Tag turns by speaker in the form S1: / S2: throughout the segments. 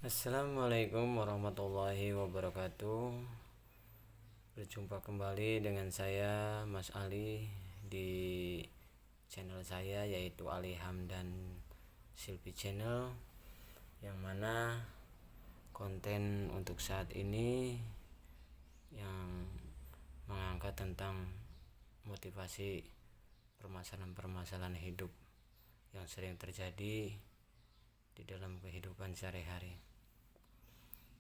S1: Assalamualaikum warahmatullahi wabarakatuh. Berjumpa kembali dengan saya Mas Ali di channel saya, yaitu Ali Hamdan Silpi Channel, yang mana konten untuk saat ini yang mengangkat tentang motivasi permasalahan-permasalahan hidup yang sering terjadi di dalam kehidupan sehari-hari.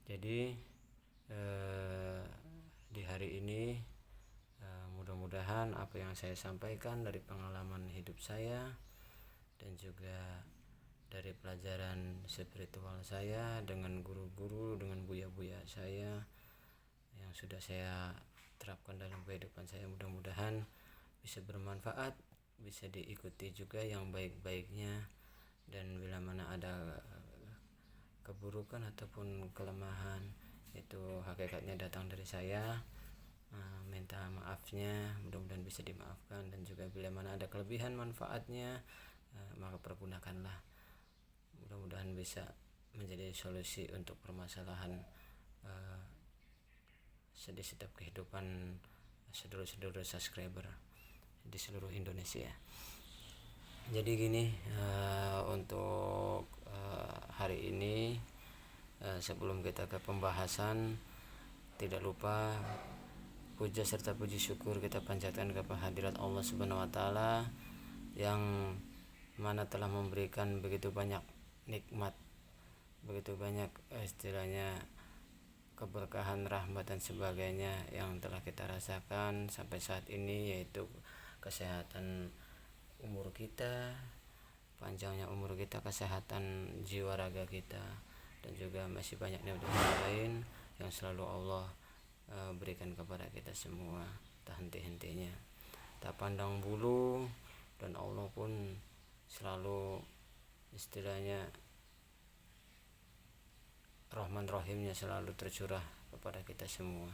S1: Jadi di hari ini mudah-mudahan apa yang saya sampaikan dari pengalaman hidup saya dan juga dari pelajaran spiritual saya dengan guru-guru, dengan buya-buya saya yang sudah saya terapkan dalam kehidupan saya, mudah-mudahan bisa bermanfaat, bisa diikuti juga yang baik-baiknya, dan bila mana ada keburukan ataupun kelemahan, itu hakikatnya datang dari saya. Minta maafnya, mudah-mudahan bisa dimaafkan, dan juga bila mana ada kelebihan manfaatnya, maka pergunakanlah. Mudah-mudahan bisa menjadi solusi untuk permasalahan di setiap kehidupan sedulur-sedulur subscriber di seluruh Indonesia. Jadi gini, untuk hari ini, sebelum kita ke pembahasan, tidak lupa puja serta puji syukur kita panjatkan kepada hadirat Allah Subhanahu wa taala yang mana telah memberikan begitu banyak nikmat, begitu banyak istilahnya keberkahan, rahmat dan sebagainya yang telah kita rasakan sampai saat ini, yaitu kesehatan umur kita, panjangnya umur kita, kesehatan jiwa raga kita, dan juga masih banyak nikmat lain yang selalu Allah berikan kepada kita semua, tak henti-hentinya, tak pandang bulu, dan Allah pun selalu istilahnya Rahman Rahimnya selalu tercurah kepada kita semua.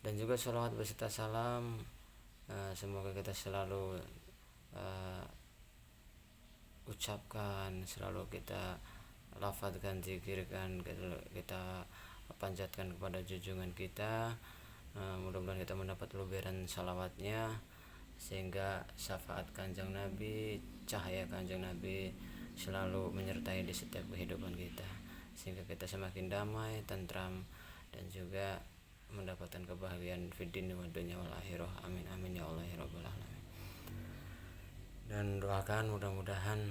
S1: Dan juga sholawat beserta salam, semoga kita selalu ucapkan, selalu kita lafadzkan, zikirkan, kita panjatkan kepada junjungan kita. Mudah-mudahan kita mendapat luberan salawatnya, sehingga syafaat kanjeng Nabi, cahaya kanjeng Nabi selalu menyertai di setiap kehidupan kita, sehingga kita semakin damai, tentram, dan juga mendapatkan kebahagiaan fid din wa dunya wal akhirah. Amin amin ya Allah ya rabbal alamin. Dan doakan mudah-mudahan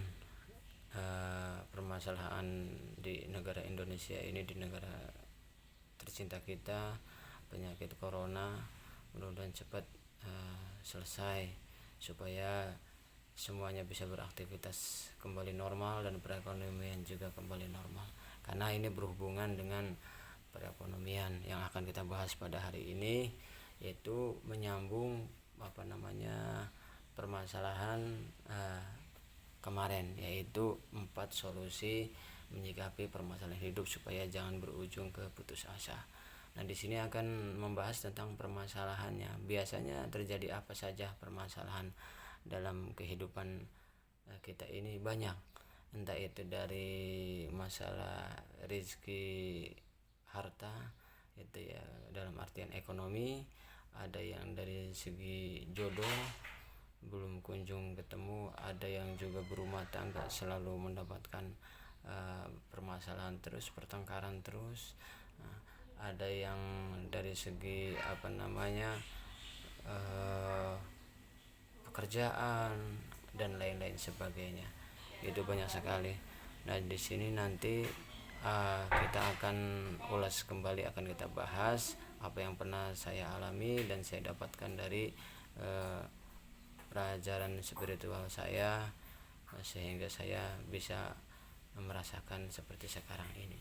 S1: permasalahan di negara Indonesia ini, di negara tercinta kita, penyakit corona, mudah-mudahan cepat selesai, supaya semuanya bisa beraktivitas kembali normal dan perekonomian juga kembali normal. Karena ini berhubungan dengan perekonomian yang akan kita bahas pada hari ini, yaitu menyambung permasalahan kemarin, yaitu 4 solusi menyikapi permasalahan hidup supaya jangan berujung ke putus asa. Nah, di sini akan membahas tentang permasalahannya. Biasanya terjadi apa saja permasalahan dalam kehidupan kita ini, banyak. Entah itu dari masalah rezeki, harta, itu ya dalam artian ekonomi, ada yang dari segi jodoh belum kunjung ketemu, ada yang juga berumah tangga selalu mendapatkan permasalahan terus, pertengkaran terus, ada yang dari segi pekerjaan dan lain-lain sebagainya. Itu banyak sekali. Nah, di sini nanti kita akan ulas kembali, akan kita bahas apa yang pernah saya alami dan saya dapatkan dari pelajaran spiritual saya, sehingga saya bisa merasakan seperti sekarang ini.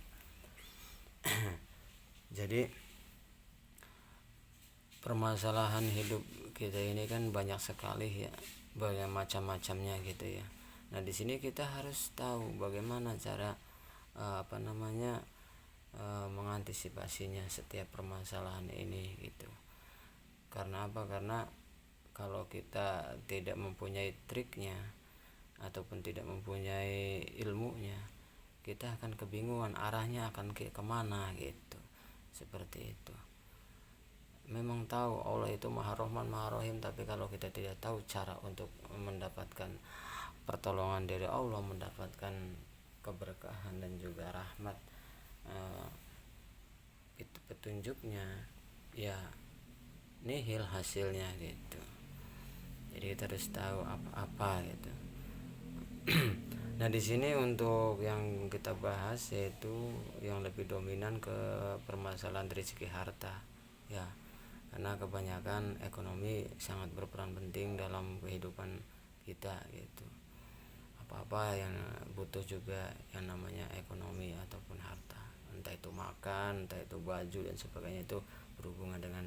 S1: Jadi permasalahan hidup kita ini kan banyak sekali ya, banyak macam-macamnya gitu ya. Nah, di sini kita harus tahu bagaimana cara mengantisipasinya setiap permasalahan ini gitu. Karena apa? Karena kalau kita tidak mempunyai triknya ataupun tidak mempunyai ilmunya, kita akan kebingungan arahnya akan kemana gitu, seperti itu. Memang tahu Allah itu Maha Rahman Maha Rahim, tapi kalau kita tidak tahu cara untuk mendapatkan pertolongan dari Allah, mendapatkan keberkahan dan juga rahmat, itu petunjuknya, ya nihil hasilnya gitu. Jadi kita harus tahu apa-apa gitu. Nah di sini untuk yang kita bahas yaitu yang lebih dominan ke permasalahan rezeki harta, ya, karena kebanyakan ekonomi sangat berperan penting dalam kehidupan kita gitu. Apa-apa yang butuh juga yang namanya ekonomi ataupun harta, entah itu makan, entah itu baju dan sebagainya, itu berhubungan dengan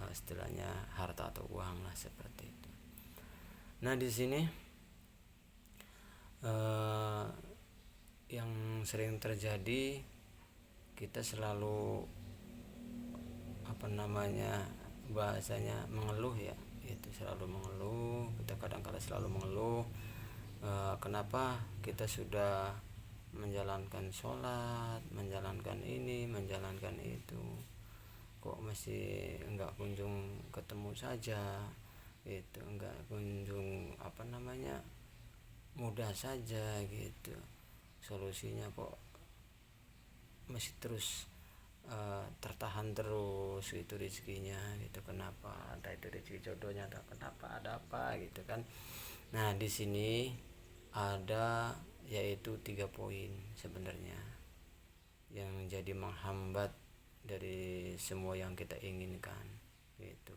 S1: istilahnya harta atau uang lah, seperti itu. Nah di sini yang sering terjadi, kita selalu bahasanya mengeluh, ya, itu selalu mengeluh. Kita kadang-kala selalu mengeluh, kenapa kita sudah menjalankan sholat, menjalankan ini, menjalankan itu, kok masih enggak kunjung ketemu saja, itu enggak kunjung mudah saja gitu, solusinya kok masih terus tertahan terus gitu rezekinya gitu. Kenapa? Entah itu rezeki jodohnya, atau kenapa, ada apa gitu kan. Nah di sini ada yaitu 3 poin sebenarnya yang jadi menghambat dari semua yang kita inginkan gitu.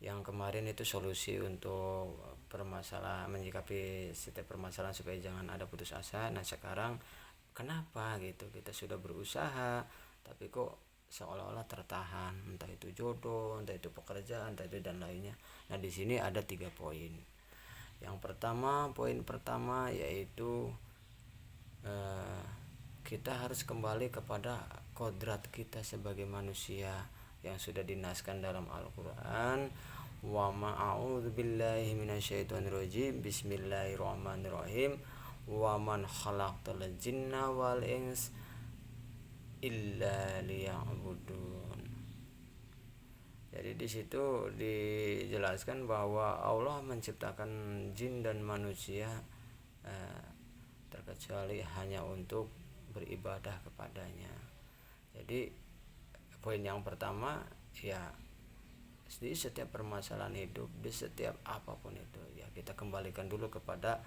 S1: Yang kemarin itu solusi untuk permasalahan, menyikapi setiap permasalahan supaya jangan ada putus asa. Nah sekarang kenapa gitu, kita sudah berusaha tapi kok seolah-olah tertahan, entah itu jodoh, entah itu pekerjaan, entah itu dan lainnya. Nah di sini ada 3 poin. Yang pertama, poin pertama yaitu kita harus kembali kepada kodrat kita sebagai manusia yang sudah dinaskan dalam Al-Quran. Wa ma'a'udzubillahi minasyaitonirrajim, bismillahirrahmanirrahim, wa man khalaqtal jinna wal ins illa liya'budun. Jadi di situ dijelaskan bahwa Allah menciptakan jin dan manusia terkecuali hanya untuk beribadah kepadanya. Jadi poin yang pertama, ya, di setiap permasalahan hidup, di setiap apapun itu, ya kita kembalikan dulu kepada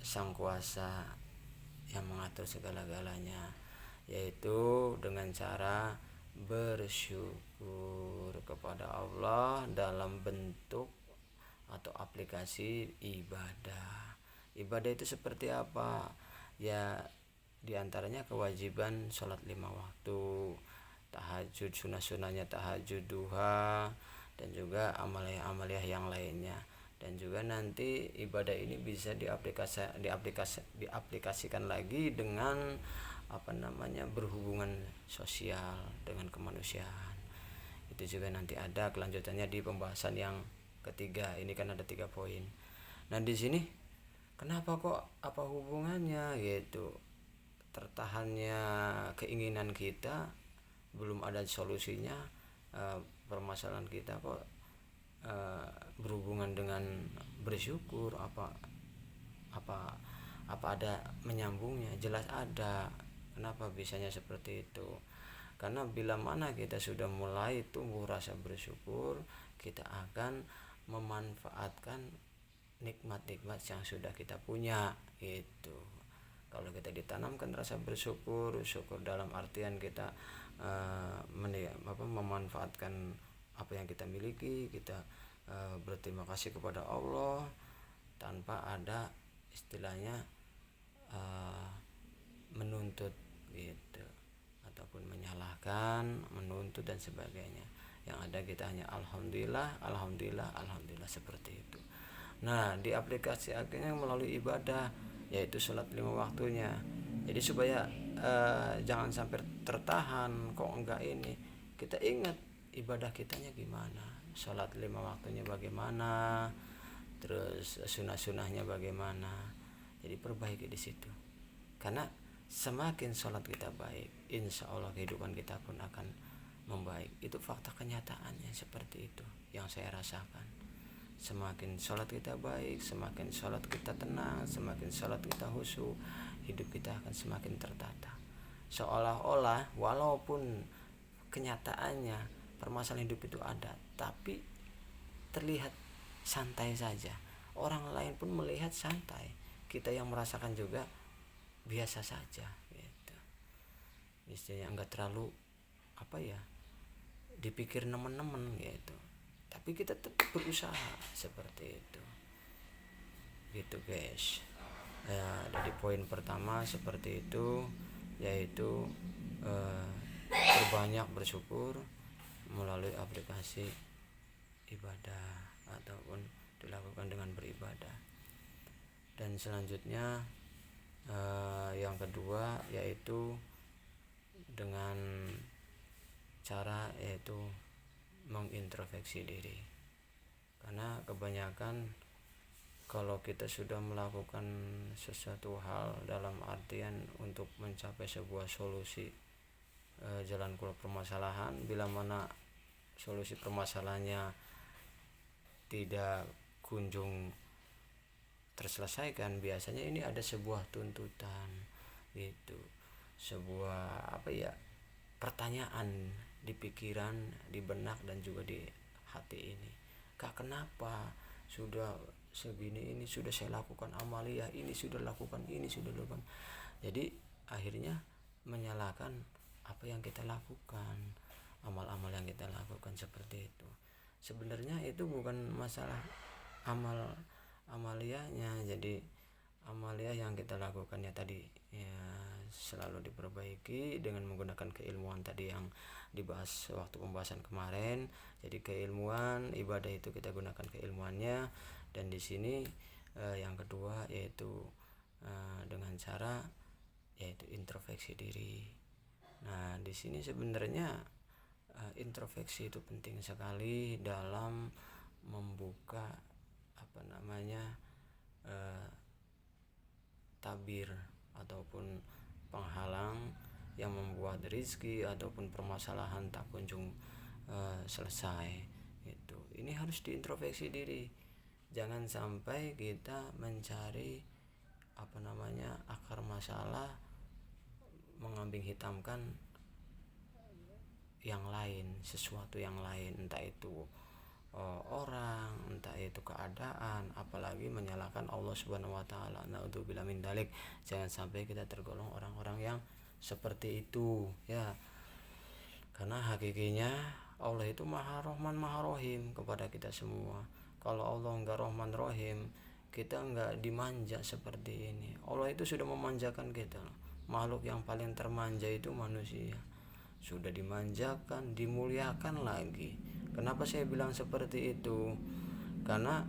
S1: Sang Kuasa yang mengatur segala-galanya, yaitu dengan cara bersyukur kepada Allah dalam bentuk atau aplikasi ibadah. Ibadah itu seperti apa? Ya diantaranya kewajiban sholat 5 waktu, tahajud, sunah-sunahnya tahajud, duha, dan juga amaliyah-amaliyah yang lainnya. Dan juga nanti ibadah ini bisa diaplikasikan lagi dengan berhubungan sosial dengan kemanusiaan. Itu juga nanti ada kelanjutannya di pembahasan yang ketiga. Ini kan ada 3 poin. Nah di sini kenapa kok, apa hubungannya gitu, tertahannya keinginan kita, belum ada solusinya, permasalahan kita kok berhubungan dengan bersyukur, apa ada menyambungnya? Jelas ada. Kenapa bisanya seperti itu? Karena bila mana kita sudah mulai tumbuh rasa bersyukur, kita akan memanfaatkan nikmat-nikmat yang sudah kita punya gitu. Kalau kita ditanamkan rasa bersyukur, syukur dalam artian kita memanfaatkan apa yang kita miliki, kita berterima kasih kepada Allah tanpa ada istilahnya menuntut gitu, ataupun menyalahkan, menuntut dan sebagainya. Yang ada kita hanya alhamdulillah, alhamdulillah, alhamdulillah, seperti itu. Nah di aplikasi akhirnya melalui ibadah, yaitu sholat 5 waktunya. Jadi supaya jangan sampai tertahan, kok enggak ini, kita ingat ibadah kitanya gimana, sholat 5 waktunya bagaimana, terus sunah-sunahnya bagaimana. Jadi perbaiki di situ. Karena semakin sholat kita baik, insya Allah kehidupan kita pun akan membaik. Itu fakta kenyataannya seperti itu yang saya rasakan. Semakin sholat kita baik, semakin sholat kita tenang, semakin sholat kita khusyuk, hidup kita akan semakin tertata. Seolah-olah walaupun kenyataannya permasalahan hidup itu ada, tapi terlihat santai saja. Orang lain pun melihat santai, kita yang merasakan juga biasa saja gitu. Istilahnya enggak terlalu dipikir nemen-nemen gitu, tapi kita tetap berusaha seperti itu gitu guys. Dari poin pertama seperti itu, yaitu berbanyak bersyukur melalui aplikasi ibadah ataupun dilakukan dengan beribadah. Dan selanjutnya yang kedua yaitu dengan cara yaitu mengintrospeksi diri. Karena kebanyakan kalau kita sudah melakukan sesuatu hal dalam artian untuk mencapai sebuah solusi jalan keluar permasalahan, bila mana solusi permasalahannya tidak kunjung terselesaikan, biasanya ini ada sebuah tuntutan gitu, sebuah pertanyaan di pikiran, di benak dan juga di hati ini. Kak, kenapa sudah segini ini sudah saya lakukan amaliyah ini, sudah lakukan ini, sudah lakukan. Jadi akhirnya menyalahkan apa yang kita lakukan, amal-amal yang kita lakukan seperti itu. Sebenarnya itu bukan masalah amaliyahnya. Jadi amaliyah yang kita lakukan ya tadi ya selalu diperbaiki dengan menggunakan keilmuan tadi yang dibahas waktu pembahasan kemarin. Jadi keilmuan ibadah itu kita gunakan keilmuannya, dan di sini yang kedua yaitu dengan cara yaitu introspeksi diri. Nah, di sini sebenarnya introspeksi itu penting sekali dalam membuka tabir ataupun penghalang yang membuat rezeki ataupun permasalahan tak kunjung selesai. Itu ini harus diintrospeksi diri. Jangan sampai kita mencari akar masalah, mengambing hitamkan yang lain, sesuatu yang lain, entah itu orang, entah itu keadaan, apalagi menyalahkan Allah Subhanahu wa taala. Naudzubillah min dzalik. Jangan sampai kita tergolong orang-orang yang seperti itu ya. Karena hakikinya Allah itu Maha Rahman Maha Rahim kepada kita semua. Kalau Allah enggak Rahman Rahim, kita enggak dimanja seperti ini. Allah itu sudah memanjakan kita. Makhluk yang paling termanja itu manusia. Sudah dimanjakan, dimuliakan lagi. Kenapa saya bilang seperti itu? Karena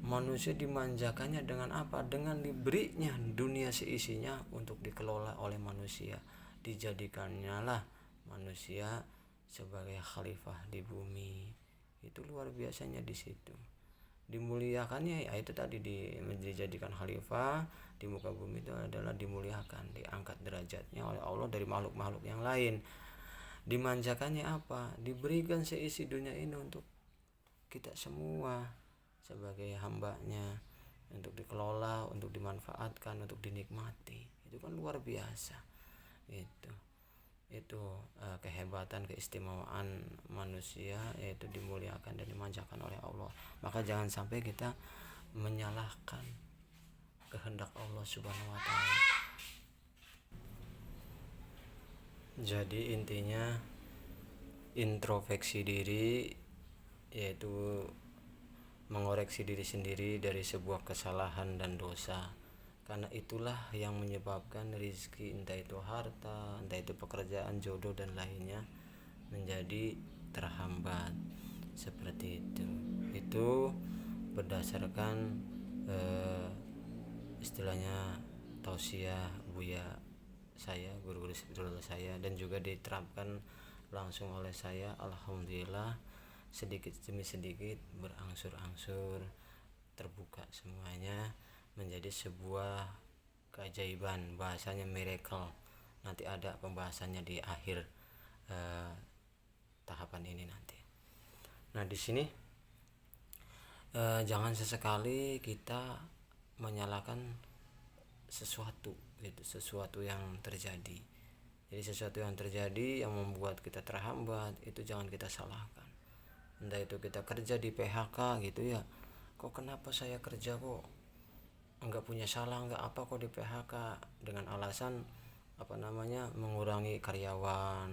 S1: manusia dimanjakannya dengan apa? Dengan diberinya dunia seisinya untuk dikelola oleh manusia. Dijadikannya lah manusia sebagai khalifah di bumi. Itu luar biasanya di situ. Dimuliakannya ya itu tadi, dijadikan khalifah di muka bumi itu adalah dimuliakan, diangkat derajatnya oleh Allah dari makhluk-makhluk yang lain. Dimanjakannya apa? Diberikan seisi dunia ini untuk kita semua sebagai hambanya, untuk dikelola, untuk dimanfaatkan, untuk dinikmati. Itu kan luar biasa. Itu kehebatan, keistimewaan manusia, yaitu dimuliakan dan dimanjakan oleh Allah. Maka jangan sampai kita menyalahkan kehendak Allah Subhanahu wa taala. Jadi intinya introspeksi diri yaitu mengoreksi diri sendiri dari sebuah kesalahan dan dosa. Karena itulah yang menyebabkan rezeki, entah itu harta, entah itu pekerjaan, jodoh dan lainnya menjadi terhambat seperti itu. Itu berdasarkan istilahnya tausiah buya saya, guru-guru spiritual saya, dan juga diterapkan langsung oleh saya. Alhamdulillah sedikit demi sedikit berangsur-angsur terbuka semuanya menjadi sebuah keajaiban, bahasanya miracle. Nanti ada pembahasannya di akhir tahapan ini nanti. Nah, di sini jangan sesekali kita menyalahkan sesuatu gitu, sesuatu yang terjadi. Jadi sesuatu yang terjadi yang membuat kita terhambat itu jangan kita salahkan. Entah itu kita kerja di PHK gitu ya, kok kenapa saya kerja kok enggak punya salah, enggak apa kok di PHK, dengan alasan mengurangi karyawan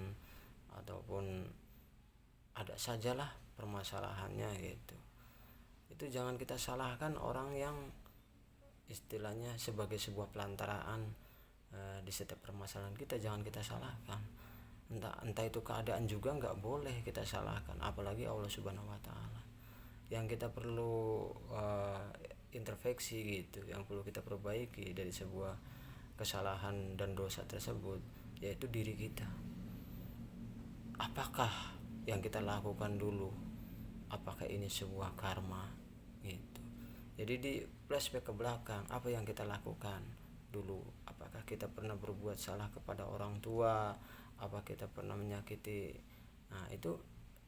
S1: ataupun ada sajalah permasalahannya gitu. Itu jangan kita salahkan orang yang istilahnya sebagai sebuah pelantaraan di setiap permasalahan kita, jangan kita salahkan. Entah itu keadaan juga nggak boleh kita salahkan, apalagi Allah Subhanahu Wa Taala. Yang kita perlu introspeksi gitu, yang perlu kita perbaiki dari sebuah kesalahan dan dosa tersebut, yaitu diri kita. Apakah yang kita lakukan dulu, apakah ini sebuah karma gitu. Jadi di flashback ke belakang, apa yang kita lakukan dulu, apakah kita pernah berbuat salah kepada orang tua, apa kita pernah menyakiti. Nah, itu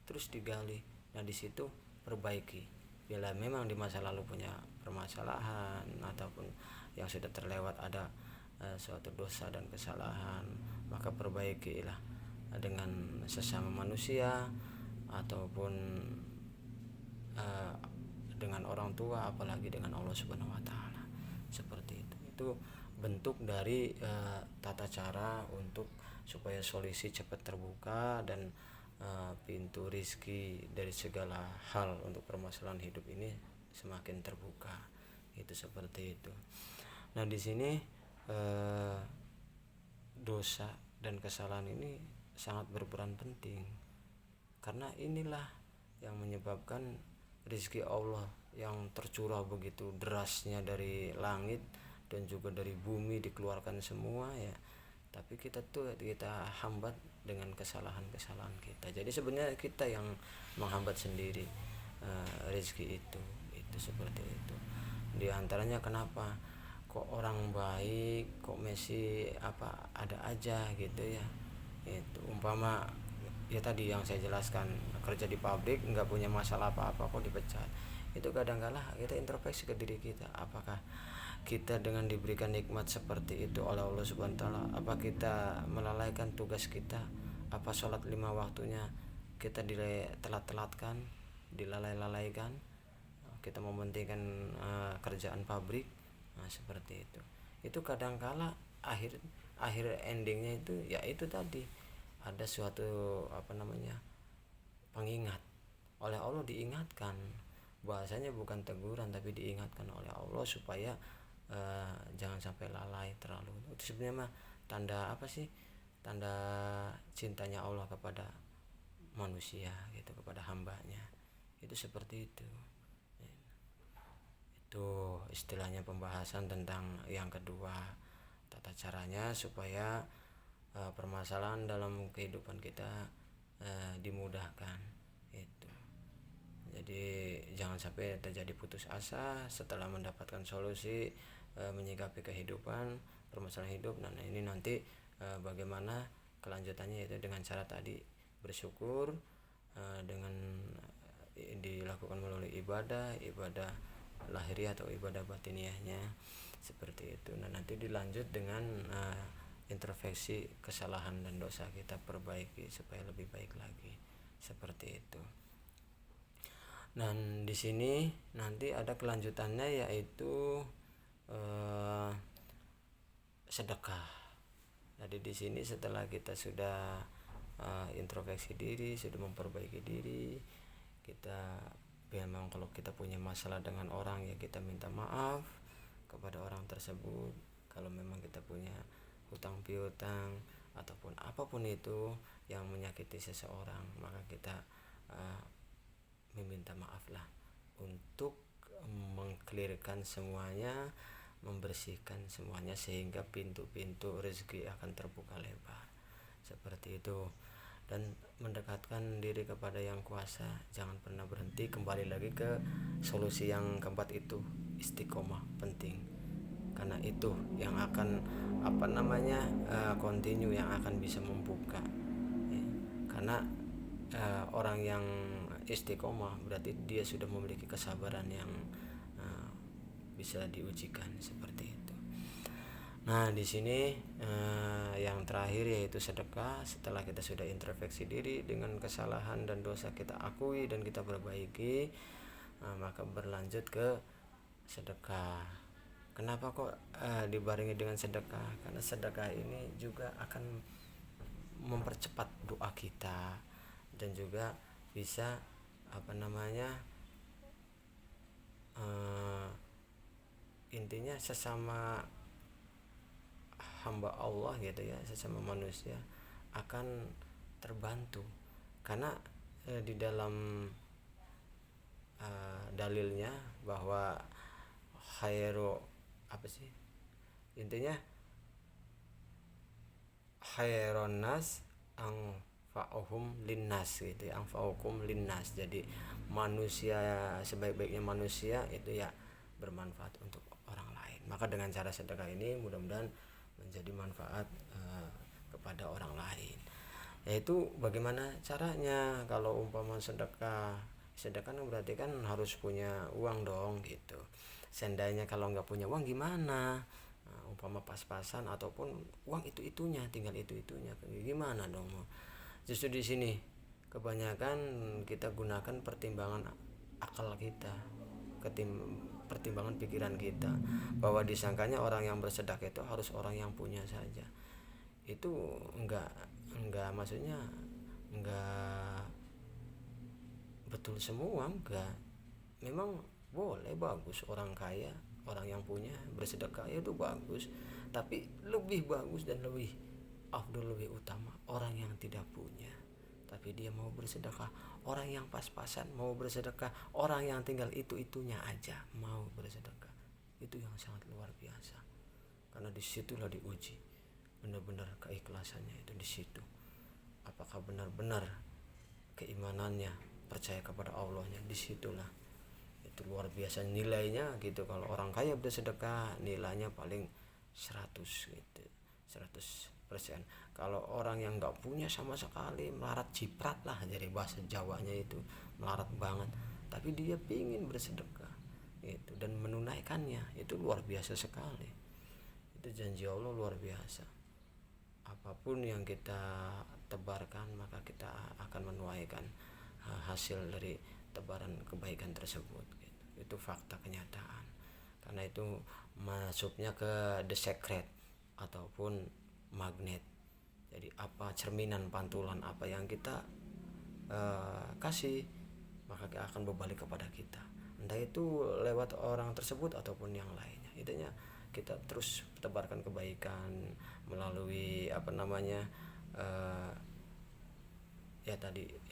S1: terus digali. Nah, di situ perbaiki. Bila memang di masa lalu punya permasalahan ataupun yang sudah terlewat ada suatu dosa dan kesalahan, maka perbaikilah dengan sesama manusia ataupun dengan orang tua, apalagi dengan Allah Subhanahu Wa Taala. Seperti itu bentuk dari tata cara untuk supaya solusi cepat terbuka dan pintu rizki dari segala hal untuk permasalahan hidup ini semakin terbuka. Itu seperti itu. Nah, di sini dosa dan kesalahan ini sangat berperan penting, karena inilah yang menyebabkan rizki Allah yang tercurah begitu derasnya dari langit dan juga dari bumi dikeluarkan semua ya, tapi kita hambat dengan kesalahan-kesalahan kita. Jadi sebenarnya kita yang menghambat sendiri rezeki itu seperti itu. Di antaranya kenapa kok orang baik kok masih ada aja gitu ya. Itu umpama ya tadi yang saya jelaskan, kerja di pabrik nggak punya masalah apa-apa kok dipecat. Itu kadang-kala kita introspeksi ke diri kita, apakah kita dengan diberikan nikmat seperti itu oleh Allah Subhanahu Wa Taala, apa kita melalaikan tugas kita, apa sholat 5 waktunya kita telat-telatkan, dilalaikan, kita mementingkan kerjaan pabrik. Nah, seperti itu kadang-kala akhir endingnya itu ya itu tadi ada suatu pengingat oleh Allah, diingatkan, bahasanya bukan teguran tapi diingatkan oleh Allah supaya jangan sampai lalai terlalu. Itu sebenarnya tanda tanda cintanya Allah kepada manusia gitu, kepada hambanya. Itu seperti itu istilahnya pembahasan tentang yang kedua, tata caranya supaya permasalahan dalam kehidupan kita dimudahkan itu. Jadi jangan sampai terjadi putus asa setelah mendapatkan solusi menyikapi kehidupan, permasalahan hidup. Nah, ini nanti bagaimana kelanjutannya, yaitu dengan cara tadi bersyukur dengan dilakukan melalui ibadah lahiriah atau ibadah batiniahnya seperti itu. Nah, nanti dilanjut dengan introspeksi kesalahan dan dosa kita, perbaiki supaya lebih baik lagi seperti itu. Dan di sini nanti ada kelanjutannya, yaitu sedekah. Jadi di sini setelah kita sudah introspeksi diri, sudah memperbaiki diri, kita memang kalau kita punya masalah dengan orang ya kita minta maaf kepada orang tersebut. Kalau memang kita punya hutang piutang ataupun apapun itu yang menyakiti seseorang, maka kita meminta maaf lah untuk mengklirkan semuanya, membersihkan semuanya, sehingga pintu-pintu rezeki akan terbuka lebar seperti itu. Dan mendekatkan diri kepada yang kuasa, jangan pernah berhenti, kembali lagi ke solusi yang keempat itu, istiqomah penting. karena itu yang akan continue, yang akan bisa membuka ya. Karena orang yang istiqomah berarti dia sudah memiliki kesabaran yang bisa diujikan seperti itu. Nah, di sini yang terakhir yaitu sedekah. Setelah kita sudah introspeksi diri dengan kesalahan dan dosa kita akui dan kita perbaiki, maka berlanjut ke sedekah. Kenapa kok dibarengi dengan sedekah? Karena sedekah ini juga akan mempercepat doa kita dan juga bisa intinya sesama hamba Allah gitu ya, sesama manusia akan terbantu. Karena di dalam dalilnya bahwa khairu intinya khairun nas anfa'uhum linnas gitu ya, anfa'ukum linnas. Jadi manusia, sebaik-baiknya manusia itu ya bermanfaat untuk orang lain. Maka dengan cara sedekah ini mudah-mudahan menjadi manfaat kepada orang lain. Yaitu bagaimana caranya? Kalau umpama sedekah kan berarti kan harus punya uang dong gitu. Seandainya kalau nggak punya uang gimana? Umpama pas-pasan ataupun uang itu-itunya, tinggal itu-itunya, gimana dong? Justru di sini kebanyakan kita gunakan pertimbangan akal kita, pertimbangan pikiran kita, bahwa disangkanya orang yang bersedekah itu harus orang yang punya saja. Itu enggak maksudnya enggak betul semua, enggak. Memang boleh, bagus orang kaya, orang yang punya bersedekah itu bagus, tapi lebih bagus dan lebih afdol, lebih utama orang yang tidak punya tapi dia mau bersedekah, orang yang pas-pasan mau bersedekah, orang yang tinggal itu-itunya aja mau bersedekah. Itu yang sangat luar biasa, karena disitulah diuji benar-benar keikhlasannya. Itu di situ apakah benar-benar keimanannya, percaya kepada Allahnya, disitulah itu luar biasa nilainya gitu. Kalau orang kaya bersedekah nilainya paling 100 gitu, 100%. Kalau orang yang nggak punya sama sekali, melarat ciprat lah, jadi bahasa Jawanya itu melarat banget, tapi dia pingin bersedekah itu dan menunaikannya, itu luar biasa sekali. Itu janji Allah luar biasa. Apapun yang kita tebarkan maka kita akan menuaikan hasil dari tebaran kebaikan tersebut gitu. Itu fakta, kenyataan. Karena itu masuknya ke the secret ataupun magnet. Jadi apa cerminan, pantulan apa yang kita kasih maka akan berbalik kepada kita, entah itu lewat orang tersebut ataupun yang lainnya. Intinya kita terus tebarkan kebaikan melalui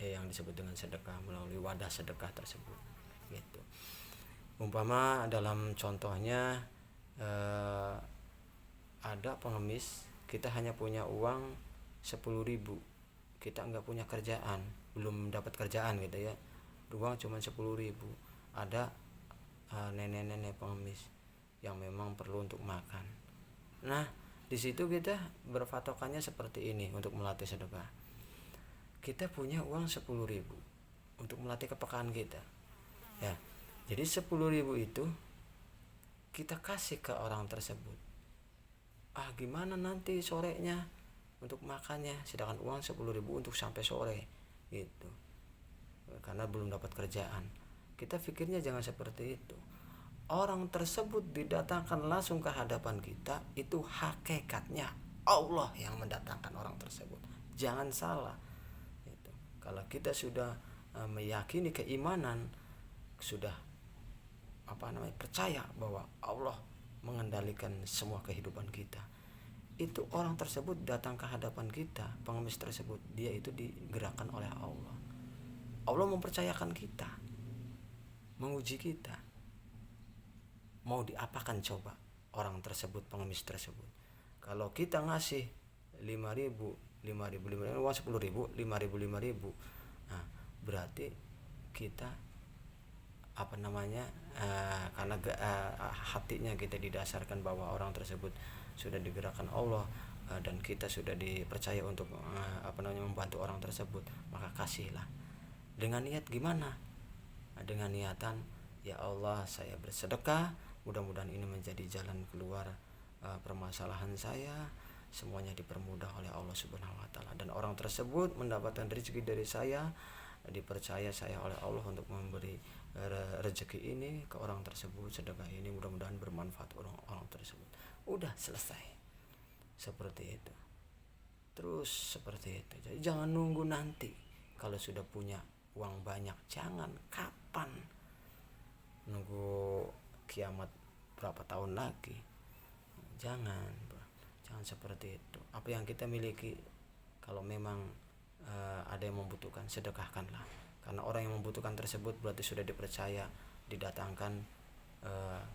S1: yang disebut dengan sedekah, melalui wadah sedekah tersebut gitu. Umpama dalam contohnya ada pengemis, kita hanya punya uang 10.000, kita nggak punya kerjaan, belum dapat kerjaan gitu ya, uang cuma 10.000. Ada nenek-nenek pengemis yang memang perlu untuk makan. Nah, di situ kita berpatokannya seperti ini untuk melatih sedekah. Kita punya uang 10.000 untuk melatih kepekaan kita. Ya, jadi 10.000 itu kita kasih ke orang tersebut. Gimana nanti sorenya untuk makannya, sedangkan uang 10.000 untuk sampai sore gitu, karena belum dapat kerjaan. Kita pikirnya jangan seperti itu. Orang tersebut didatangkan langsung ke hadapan kita, itu hakikatnya Allah yang mendatangkan orang tersebut. Jangan salah gitu. Kalau kita sudah meyakini keimanan, sudah percaya bahwa Allah mengendalikan semua kehidupan kita, itu orang tersebut datang ke hadapan kita, pengemis tersebut, dia itu digerakkan oleh Allah. Allah mempercayakan kita, menguji kita. Mau diapakan coba orang tersebut, pengemis tersebut? Kalau kita ngasih 5.000, uang 10.000, 5.000, nah berarti kita hatinya kita didasarkan bahwa orang tersebut sudah digerakkan Allah, dan kita sudah dipercaya untuk membantu orang tersebut, maka kasihlah. Dengan niat gimana? Dengan niatan, ya Allah, saya bersedekah, mudah-mudahan ini menjadi jalan keluar permasalahan saya, semuanya dipermudah oleh Allah Subhanahu wa taala, dan orang tersebut mendapatkan rezeki dari saya, dipercaya saya oleh Allah untuk memberi rezeki ini ke orang tersebut, sedekah ini mudah-mudahan bermanfaat orang tersebut. Udah selesai. Seperti itu. Terus seperti itu. Jadi jangan nunggu nanti. Kalau sudah punya uang banyak, jangan. Kapan? Nunggu kiamat berapa tahun lagi? Jangan seperti itu. Apa yang kita miliki, kalau memang ada yang membutuhkan, sedekahkanlah. Karena orang yang membutuhkan tersebut berarti sudah dipercaya, didatangkan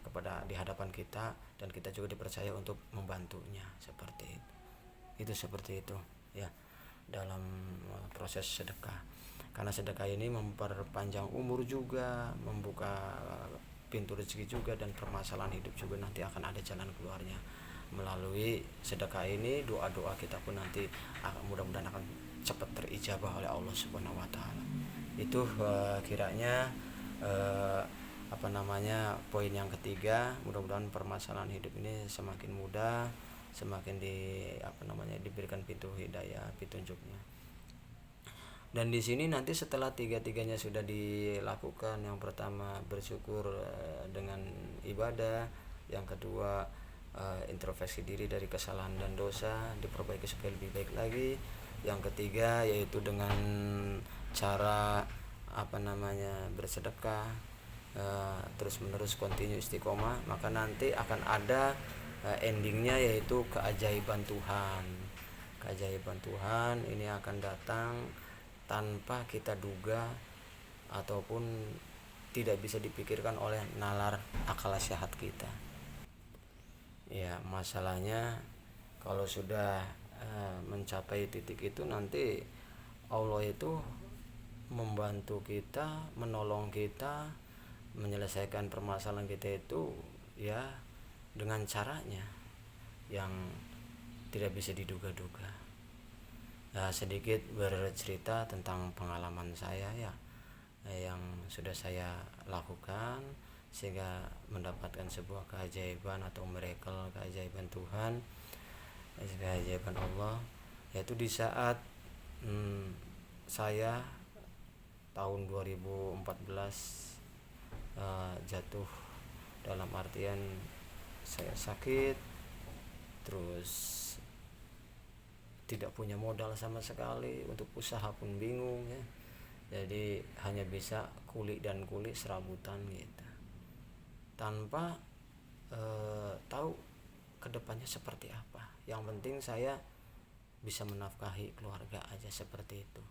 S1: kepada di hadapan kita, dan kita juga dipercaya untuk membantunya. Seperti itu seperti itu ya, dalam proses sedekah. Karena sedekah ini memperpanjang umur juga, membuka pintu rezeki juga, dan permasalahan hidup juga nanti akan ada jalan keluarnya. Melalui sedekah ini, doa-doa kita pun nanti mudah-mudahan akan cepat terijabah oleh Allah Subhanahu wa taala. Itu kiranya poin yang ketiga. Mudah-mudahan permasalahan hidup ini semakin mudah, semakin diberikan pintu hidayah, petunjuknya. Dan di sini nanti setelah tiga-tiganya sudah dilakukan, yang pertama bersyukur dengan ibadah, yang kedua introspeksi diri dari kesalahan dan dosa, diperbaiki supaya lebih baik lagi, yang ketiga yaitu dengan cara bersedekah, terus menerus continue istiqomah, maka nanti akan ada endingnya, yaitu keajaiban Tuhan. Keajaiban Tuhan ini akan datang tanpa kita duga ataupun tidak bisa dipikirkan oleh nalar akal sehat kita. Ya, masalahnya kalau sudah mencapai titik itu, nanti Allah itu membantu kita, menolong kita, menyelesaikan permasalahan kita itu ya dengan caranya yang tidak bisa diduga-duga. Sedikit bercerita tentang pengalaman saya ya, yang sudah saya lakukan sehingga mendapatkan sebuah keajaiban atau miracle, keajaiban Tuhan, keajaiban Allah, yaitu di saat saya tahun 2014 jatuh, dalam artian saya sakit, terus tidak punya modal sama sekali, untuk usaha pun bingung ya. Jadi hanya bisa kuli serabutan gitu, tanpa tahu kedepannya seperti apa. Yang penting saya bisa menafkahi keluarga aja, seperti itu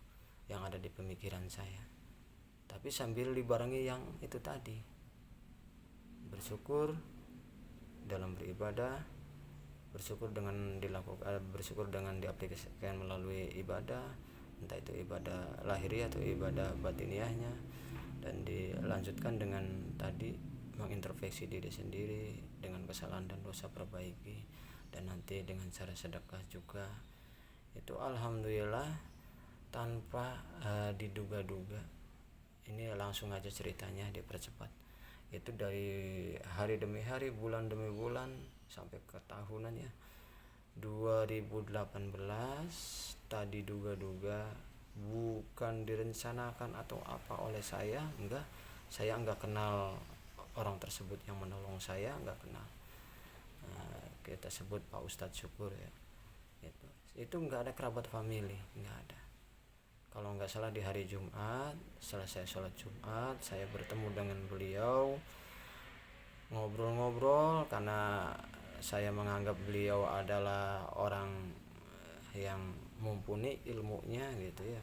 S1: yang ada di pemikiran saya. Tapi sambil dibarengi yang itu tadi, bersyukur dalam beribadah, bersyukur dengan diaplikasikan melalui ibadah, entah itu ibadah lahiriah atau ibadah batiniahnya, dan dilanjutkan dengan tadi mengintrospeksi diri sendiri dengan kesalahan dan dosa, perbaiki, dan nanti dengan cara sedekah juga. Itu alhamdulillah tanpa diduga-duga. Ini langsung aja ceritanya dipercepat. Itu dari hari demi hari, bulan demi bulan, sampai ke tahunan ya, 2018. Tadi duga-duga, bukan direncanakan atau apa oleh saya, saya enggak kenal orang tersebut yang menolong saya, enggak kenal. Kita sebut Pak Ustadz Syukur ya, itu enggak ada kerabat family, enggak ada. Kalau nggak salah di hari Jumat, selesai sholat Jumat, saya bertemu dengan beliau, ngobrol-ngobrol, karena saya menganggap beliau adalah orang yang mumpuni ilmunya gitu ya.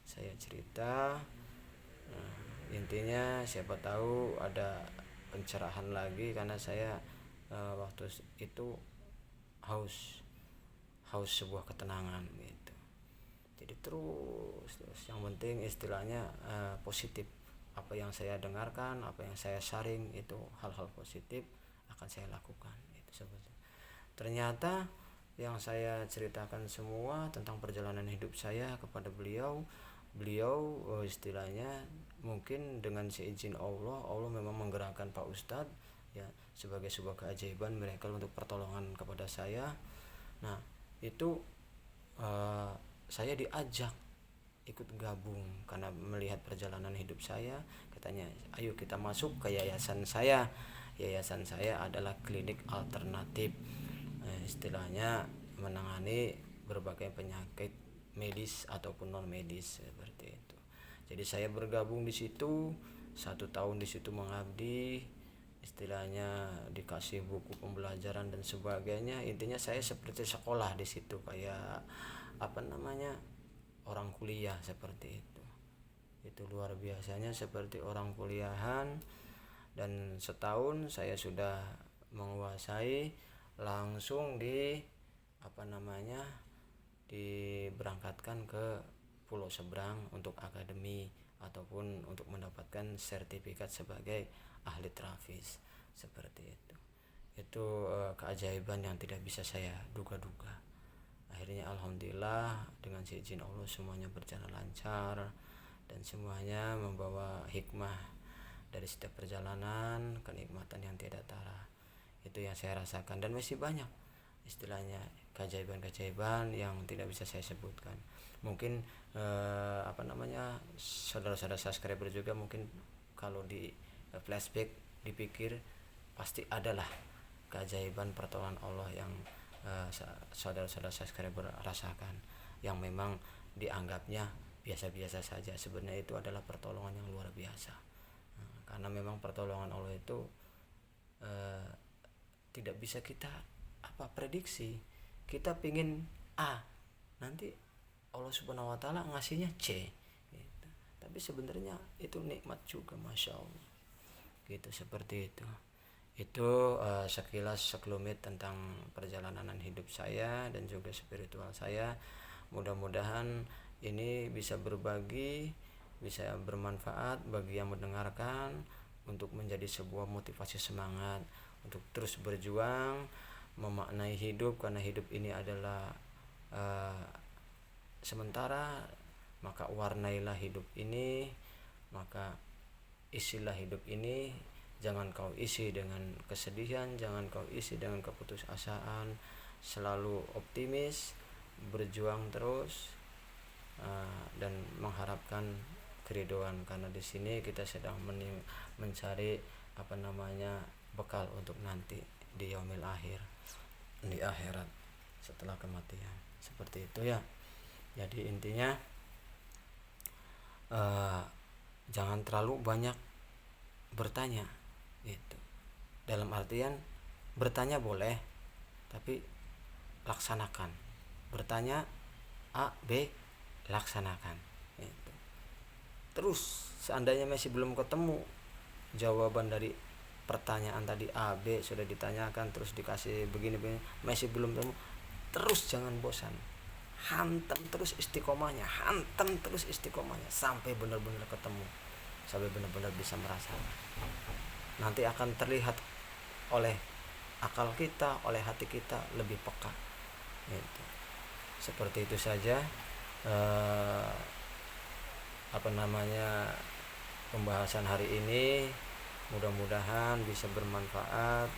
S1: Saya cerita, intinya siapa tahu ada pencerahan lagi, karena saya waktu itu haus sebuah ketenangan gitu. Jadi terus yang penting istilahnya positif, apa yang saya dengarkan, apa yang saya sharing itu hal-hal positif akan saya lakukan. Itu seperti. Ternyata yang saya ceritakan semua tentang perjalanan hidup saya kepada beliau istilahnya mungkin dengan seizin Allah memang menggerakkan Pak Ustadz ya sebagai sebuah keajaiban miracle untuk pertolongan kepada saya. Nah itu saya diajak ikut gabung karena melihat perjalanan hidup saya, katanya ayo kita masuk ke yayasan saya. Yayasan saya adalah klinik alternatif, istilahnya menangani berbagai penyakit medis ataupun non medis seperti itu. Jadi saya bergabung di situ 1 tahun di situ mengabdi, istilahnya dikasih buku pembelajaran dan sebagainya. Intinya saya seperti sekolah di situ, kayak orang kuliah seperti itu luar biasanya seperti orang kuliahan. Dan setahun saya sudah menguasai, langsung diberangkatkan ke Pulau Seberang untuk akademi ataupun untuk mendapatkan sertifikat sebagai ahli terapis seperti itu keajaiban yang tidak bisa saya duga-duga. Akhirnya alhamdulillah dengan seizin Allah semuanya berjalan lancar dan semuanya membawa hikmah dari setiap perjalanan, kenikmatan yang tiada tara. Itu yang saya rasakan dan masih banyak istilahnya keajaiban-keajaiban yang tidak bisa saya sebutkan. Mungkin saudara-saudara subscriber juga mungkin kalau di flashback dipikir pasti adalah keajaiban pertolongan Allah yang saudara-saudara subscriber rasakan, yang memang dianggapnya biasa-biasa saja. Sebenarnya itu adalah pertolongan yang luar biasa, karena memang pertolongan Allah itu tidak bisa kita prediksi. Kita pingin A, nanti Allah Subhanahu Wa Taala ngasihnya C gitu. Tapi sebenarnya itu nikmat juga, masya Allah gitu, seperti itu sekilas sekelumit tentang perjalanan hidup saya dan juga spiritual saya. Mudah-mudahan ini bisa berbagi, bisa bermanfaat bagi yang mendengarkan, untuk menjadi sebuah motivasi semangat untuk terus berjuang memaknai hidup, karena hidup ini adalah sementara. Maka warnailah hidup ini, maka isilah hidup ini. Jangan kau isi dengan kesedihan, jangan kau isi dengan keputusasaan. Selalu optimis, berjuang terus, dan mengharapkan keridhaan, karena di sini kita sedang mencari bekal untuk nanti di yaumil akhir, di akhirat setelah kematian, seperti itu ya. Jadi intinya jangan terlalu banyak bertanya gitu. Dalam artian bertanya boleh, tapi laksanakan. Bertanya A, B, laksanakan gitu. Terus seandainya masih belum ketemu jawaban dari pertanyaan tadi A, B sudah ditanyakan, terus dikasih begini masih belum ketemu, terus jangan bosan. Hantam terus istiqomahnya sampai benar-benar ketemu, sampai benar-benar bisa merasakan. Nanti akan terlihat oleh akal kita, oleh hati kita lebih peka gitu. Seperti itu saja pembahasan hari ini. Mudah-mudahan bisa bermanfaat,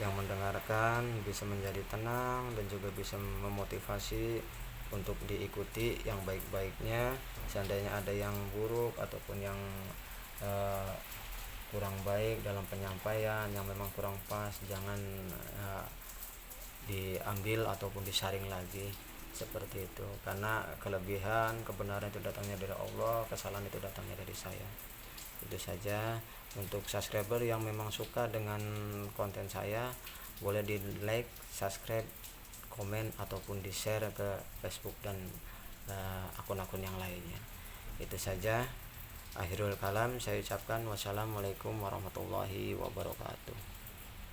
S1: yang mendengarkan bisa menjadi tenang dan juga bisa memotivasi untuk diikuti yang baik-baiknya. Seandainya ada yang buruk ataupun yang kurang baik dalam penyampaian, yang memang kurang pas, jangan diambil ataupun disaring lagi, seperti itu. Karena kelebihan, kebenaran itu datangnya dari Allah, kesalahan itu datangnya dari saya. Itu saja. Untuk subscriber yang memang suka dengan konten saya, boleh di like, subscribe, komen ataupun di share ke Facebook dan akun-akun yang lainnya. Itu saja. Akhirul kalam, saya ucapkan wassalamualaikum warahmatullahi wabarakatuh.